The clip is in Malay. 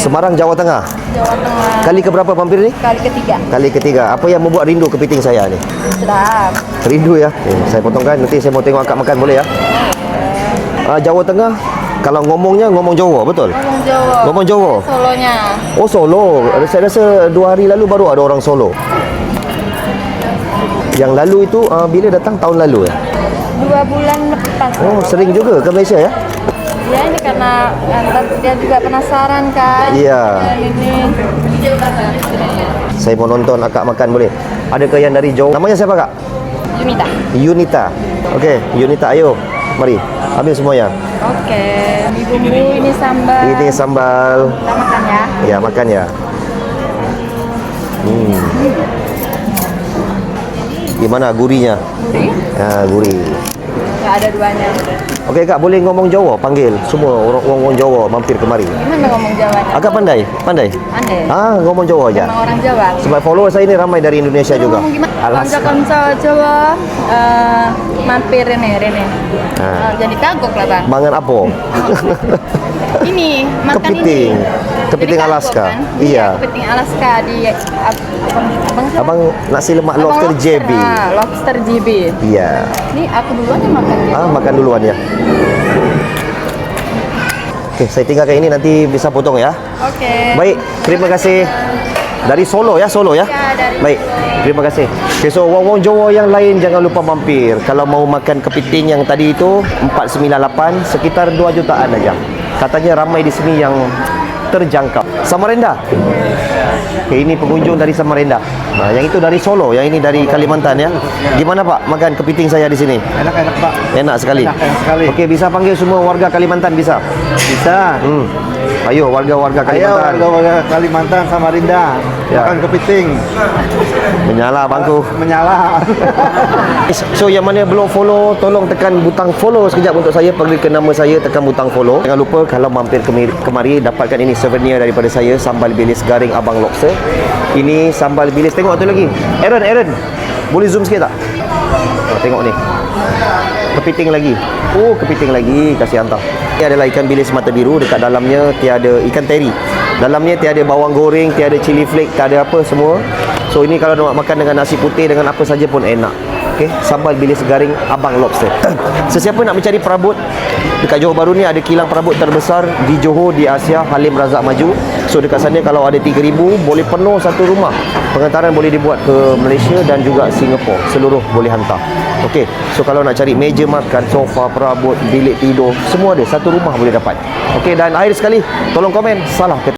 Semarang, Jawa Tengah. Jawa Tengah. Kali keberapa mampir ni? Kali ketiga. Kali ketiga. Apa yang membuat rindu kepiting saya ni? Sedap. Rindu ya. Saya potongkan, nanti saya mau tengok akak makan, boleh ya? Jawa Tengah, kalau ngomongnya ngomong Jawa, betul? Ngomong Jawa. Ngomong Jawa. Solonya. Oh, Solo. Saya rasa 2 hari lalu baru ada orang Solo. Yang lalu itu bila datang? Tahun lalu ya? 2 bulan lepas. Oh, sering juga ke Malaysia ya? Ya, ini karena dia juga penasaran kan. Iya. Dan ini. Saya mau nonton akak makan, boleh? Adakah yang dari Jawa? Namanya siapa kak? Yunita. Yunita. Okey, Yunita, ayo. Mari, ambil semuanya. Oke. Ini bumbu, ini sambal. Ini sambal. Kita makan ya. Ya, makan ya. Gimana gurihnya? Gurih. Ya, gurih. Nggak ada duanya. Okey kak, boleh ngomong Jawa? Panggil semua orang Jawa mampir kemari. Gimana ngomong Jawanya? Akak pandai? Pandai? Aneh. Ngomong Jawa aja. Memang orang Jawa. Sebab follower saya ini ramai dari Indonesia juga. Ngomong gimana? Alas. Konco-konco Jawa mampir Rene. Jadi kagok lah bang. Mangan apa? Ini makan Kepiting. ini. Kepiting Jadi kagok, Alaska. kan? Iya. Kepiting Alaska di abang siapa? Abang nasi lemak lobster JB. Lobster JB. Iya. Ini aku duluan yang makan dia. Makan duluan ya. Okey, saya tinggalkan ini, nanti bisa potong ya. Oke. Baik, terima kasih. Dari Solo ya, Solo ya? Ya, dari Baik, terima kasih. Okay, so wong-wong Jawa yang lain jangan lupa mampir. Kalau mau makan kepiting yang tadi itu 498, sekitar 2 jutaan aja. Katanya ramai di sini yang terjangkau. Samarinda. Okay, ini pengunjung dari Samarinda. Nah, yang itu dari Solo, yang ini dari Kalimantan ya. Gimana Pak makan kepiting saya di sini? Enak-enak Pak. Enak sekali. Enak sekali. Okey, bisa panggil semua warga Kalimantan bisa? Bisa. Ayo warga-warga Ayo Kalimantan. warga Kalimantan, Samarinda. Ya. Makan kepiting. Menyala bangku. Menyala. So yang mana belum follow, tolong tekan butang follow sekejap untuk saya. Pergi ke nama saya, tekan butang follow. Jangan lupa kalau mampir kemari dapatkan ini souvenir daripada saya, sambal bilis garing Abang Lobster. Ini sambal bilis. Tengok tu lagi. Aaron, boleh zoom sikit tak? Tengok ni. Kepiting lagi. Oh, kepiting lagi. Kasih hantar. Ini adalah ikan bilis mata biru. Dekat dalamnya tiada ikan teri. Dalamnya tiada bawang goreng, tiada cili flake, tiada apa semua. So ini kalau nak makan dengan nasi putih, dengan apa saja pun enak. Okey, sambal bilis garing Abang Lobster. Sesiapa nak mencari perabot, dekat Johor Bahru ni ada kilang perabot terbesar di Johor, di Asia, Halim Razak Maju. So dekat sana kalau ada 3,000 boleh penuh satu rumah. Pengantaran boleh dibuat ke Malaysia dan juga Singapura. Seluruh boleh hantar. Okey, so kalau nak cari meja makan, sofa, perabot, bilik tidur, semua ada. Satu rumah boleh dapat. Okey, dan akhir sekali, tolong komen salah ke